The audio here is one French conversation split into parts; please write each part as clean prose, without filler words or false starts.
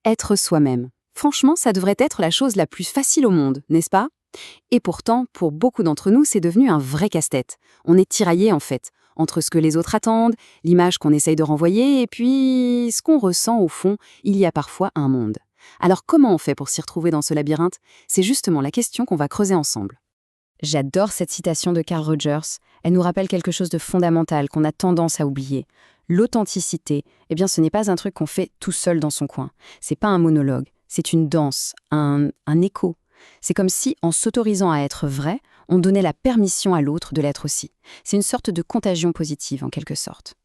Être soi-même. Franchement, ça devrait être la chose la plus facile au monde, n'est-ce pas? Et pourtant, pour beaucoup d'entre nous, c'est devenu un vrai casse-tête. On est tiraillé en fait, entre ce que les autres attendent, l'image qu'on essaye de renvoyer, et puis ce qu'on ressent au fond, il y a parfois un monde. Alors comment on fait pour s'y retrouver dans ce labyrinthe? C'est justement la question qu'on va creuser ensemble. J'adore cette citation de Carl Rogers. Elle nous rappelle quelque chose de fondamental qu'on a tendance à oublier. L'authenticité, eh bien ce n'est pas un truc qu'on fait tout seul dans son coin. C'est pas un monologue, c'est une danse, un écho. C'est comme si, en s'autorisant à être vrai, on donnait la permission à l'autre de l'être aussi. C'est une sorte de contagion positive, en quelque sorte.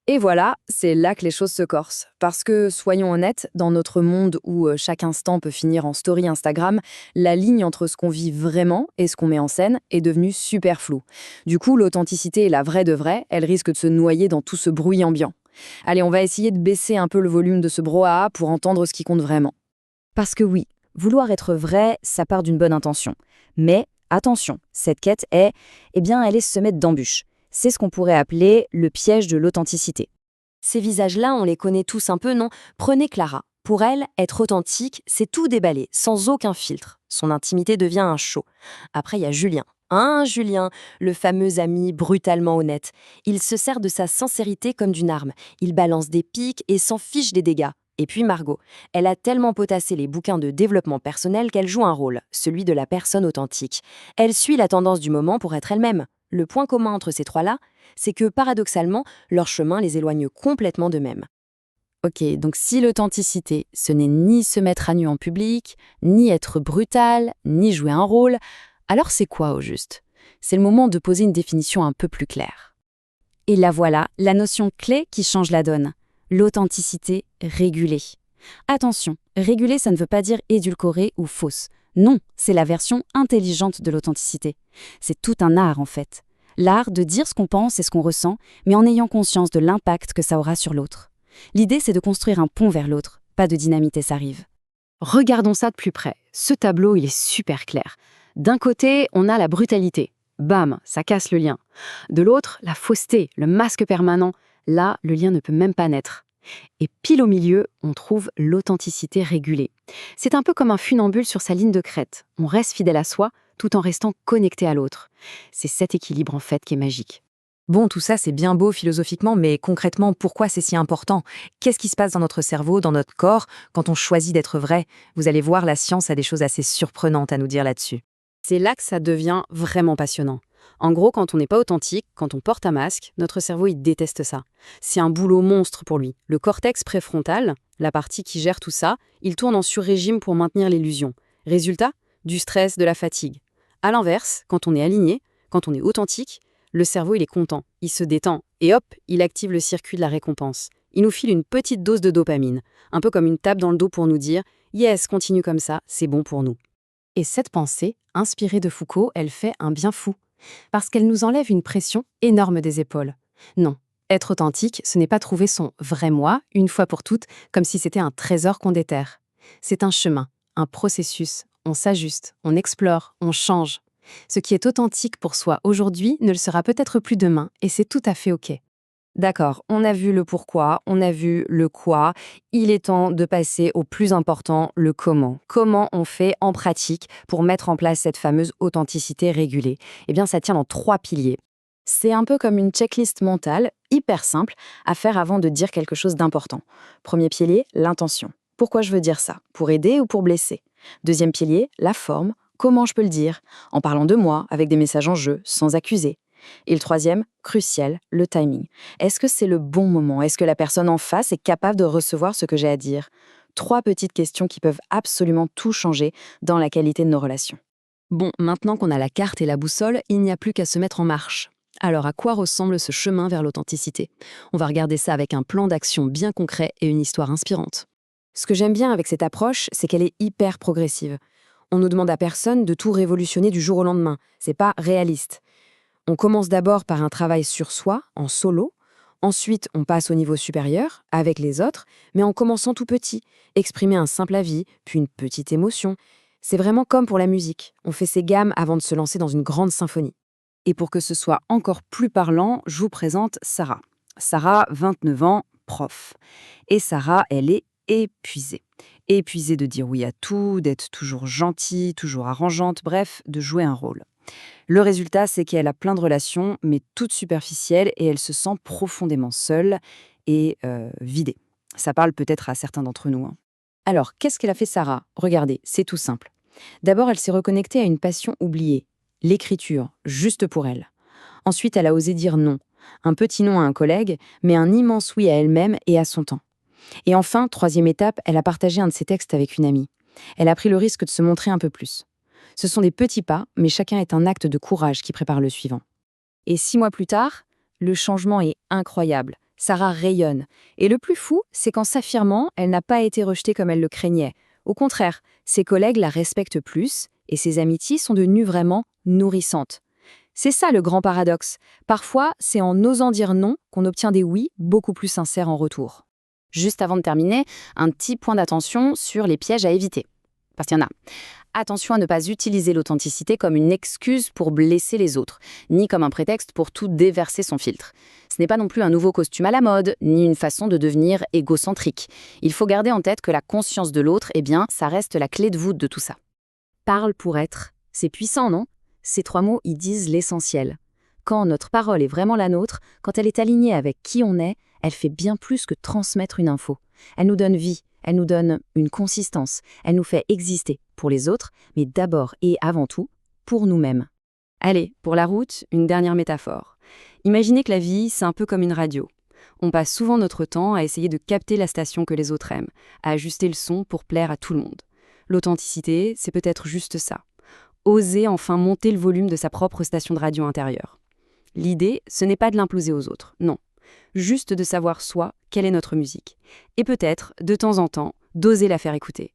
Et voilà, c'est là que les choses se corsent. Parce que, soyons honnêtes, dans notre monde où chaque instant peut finir en story Instagram, la ligne entre ce qu'on vit vraiment et ce qu'on met en scène est devenue super floue. Du coup, l'authenticité et la vraie de vrai, elle risque de se noyer dans tout ce bruit ambiant. Allez, on va essayer de baisser un peu le volume de ce brouhaha pour entendre ce qui compte vraiment. Parce que oui, vouloir être vrai, ça part d'une bonne intention. Mais, attention, cette quête est, elle est semée d'embûches. C'est ce qu'on pourrait appeler le piège de l'authenticité. Ces visages-là, on les connaît tous un peu, non? Prenez Clara. Pour elle, être authentique, c'est tout déballer, sans aucun filtre. Son intimité devient un show. Après, il y a Julien. Julien, le fameux ami brutalement honnête. Il se sert de sa sincérité comme d'une arme. Il balance des pics et s'en fiche des dégâts. Et puis Margot, elle a tellement potassé les bouquins de développement personnel qu'elle joue un rôle, celui de la personne authentique. Elle suit la tendance du moment pour être elle-même. Le point commun entre ces trois-là, c'est que paradoxalement, leur chemin les éloigne complètement d'eux-mêmes. Ok, donc si l'authenticité, ce n'est ni se mettre à nu en public, ni être brutal, ni jouer un rôle, alors c'est quoi au juste? C'est le moment de poser une définition un peu plus claire. Et là voilà, la notion clé qui change la donne. L'authenticité régulée. Attention, régulée, ça ne veut pas dire édulcorée ou fausse. Non, c'est la version intelligente de l'authenticité. C'est tout un art en fait. L'art de dire ce qu'on pense et ce qu'on ressent, mais en ayant conscience de l'impact que ça aura sur l'autre. L'idée, c'est de construire un pont vers l'autre, pas de dynamiter sa rive. Regardons ça de plus près. Ce tableau, il est super clair. D'un côté, on a la brutalité. Bam, ça casse le lien. De l'autre, la fausseté, le masque permanent. Là, le lien ne peut même pas naître. Et pile au milieu, on trouve l'authenticité régulée. C'est un peu comme un funambule sur sa ligne de crête. On reste fidèle à soi tout en restant connecté à l'autre. C'est cet équilibre en fait qui est magique. Bon, tout ça, c'est bien beau philosophiquement, mais concrètement, pourquoi c'est si important? Qu'est-ce qui se passe dans notre cerveau, dans notre corps, quand on choisit d'être vrai? Vous allez voir, la science a des choses assez surprenantes à nous dire là-dessus. C'est là que ça devient vraiment passionnant. En gros, quand on n'est pas authentique, quand on porte un masque, notre cerveau, il déteste ça. C'est un boulot monstre pour lui. Le cortex préfrontal, la partie qui gère tout ça, il tourne en sur-régime pour maintenir l'illusion. Résultat, du stress, de la fatigue. À l'inverse, quand on est aligné, quand on est authentique, le cerveau, il est content, il se détend, et hop, il active le circuit de la récompense. Il nous file une petite dose de dopamine, un peu comme une tape dans le dos pour nous dire « Yes, continue comme ça, c'est bon pour nous ». Et cette pensée, inspirée de Foucault, elle fait un bien fou. Parce qu'elle nous enlève une pression énorme des épaules. Non, être authentique, ce n'est pas trouver son vrai moi, une fois pour toutes, comme si c'était un trésor qu'on déterre. C'est un chemin, un processus. On s'ajuste, on explore, on change. Ce qui est authentique pour soi aujourd'hui ne le sera peut-être plus demain, et c'est tout à fait OK. D'accord, on a vu le pourquoi, on a vu le quoi. Il est temps de passer au plus important, le comment. Comment on fait en pratique pour mettre en place cette fameuse authenticité régulée? Eh bien, ça tient dans 3 piliers. C'est un peu comme une checklist mentale, hyper simple, à faire avant de dire quelque chose d'important. Premier pilier, l'intention. Pourquoi je veux dire ça? Pour aider ou pour blesser? Deuxième pilier, la forme. Comment je peux le dire? En parlant de moi, avec des messages en jeu, sans accuser. Et le troisième, crucial, le timing. Est-ce que c'est le bon moment? Est-ce que la personne en face est capable de recevoir ce que j'ai à dire? 3 petites questions qui peuvent absolument tout changer dans la qualité de nos relations. Bon, maintenant qu'on a la carte et la boussole, il n'y a plus qu'à se mettre en marche. Alors à quoi ressemble ce chemin vers l'authenticité? On va regarder ça avec un plan d'action bien concret et une histoire inspirante. Ce que j'aime bien avec cette approche, c'est qu'elle est hyper progressive. On ne demande à personne de tout révolutionner du jour au lendemain. C'est pas réaliste. On commence d'abord par un travail sur soi, en solo. Ensuite, on passe au niveau supérieur, avec les autres, mais en commençant tout petit. Exprimer un simple avis, puis une petite émotion. C'est vraiment comme pour la musique. On fait ses gammes avant de se lancer dans une grande symphonie. Et pour que ce soit encore plus parlant, je vous présente Sarah. Sarah, 29 ans, prof. Et Sarah, elle est épuisée. Épuisée de dire oui à tout, d'être toujours gentille, toujours arrangeante, bref, de jouer un rôle. Le résultat, c'est qu'elle a plein de relations, mais toutes superficielles, et elle se sent profondément seule et vidée. Ça parle peut-être à certains d'entre nous, hein. Alors, qu'est-ce qu'elle a fait Sarah? Regardez, c'est tout simple. D'abord, elle s'est reconnectée à une passion oubliée, l'écriture, juste pour elle. Ensuite, elle a osé dire non. Un petit non à un collègue, mais un immense oui à elle-même et à son temps. Et enfin, troisième étape, elle a partagé un de ses textes avec une amie. Elle a pris le risque de se montrer un peu plus. Ce sont des petits pas, mais chacun est un acte de courage qui prépare le suivant. Et 6 mois plus tard, le changement est incroyable. Sarah rayonne. Et le plus fou, c'est qu'en s'affirmant, elle n'a pas été rejetée comme elle le craignait. Au contraire, ses collègues la respectent plus et ses amitiés sont devenues vraiment nourrissantes. C'est ça le grand paradoxe. Parfois, c'est en osant dire non qu'on obtient des oui beaucoup plus sincères en retour. Juste avant de terminer, un petit point d'attention sur les pièges à éviter. Parce qu'il y en a. Attention à ne pas utiliser l'authenticité comme une excuse pour blesser les autres, ni comme un prétexte pour tout déverser son filtre. Ce n'est pas non plus un nouveau costume à la mode, ni une façon de devenir égocentrique. Il faut garder en tête que la conscience de l'autre, eh bien, ça reste la clé de voûte de tout ça. Parle pour être. C'est puissant, non? Ces 3 mots, ils disent l'essentiel. Quand notre parole est vraiment la nôtre, quand elle est alignée avec qui on est, elle fait bien plus que transmettre une info. Elle nous donne vie, elle nous donne une consistance, elle nous fait exister pour les autres, mais d'abord et avant tout, pour nous-mêmes. Allez, pour la route, une dernière métaphore. Imaginez que la vie, c'est un peu comme une radio. On passe souvent notre temps à essayer de capter la station que les autres aiment, à ajuster le son pour plaire à tout le monde. L'authenticité, c'est peut-être juste ça. Oser enfin monter le volume de sa propre station de radio intérieure. L'idée, ce n'est pas de l'imposer aux autres, non. Juste de savoir soi, quelle est notre musique. Et peut-être, de temps en temps, d'oser la faire écouter.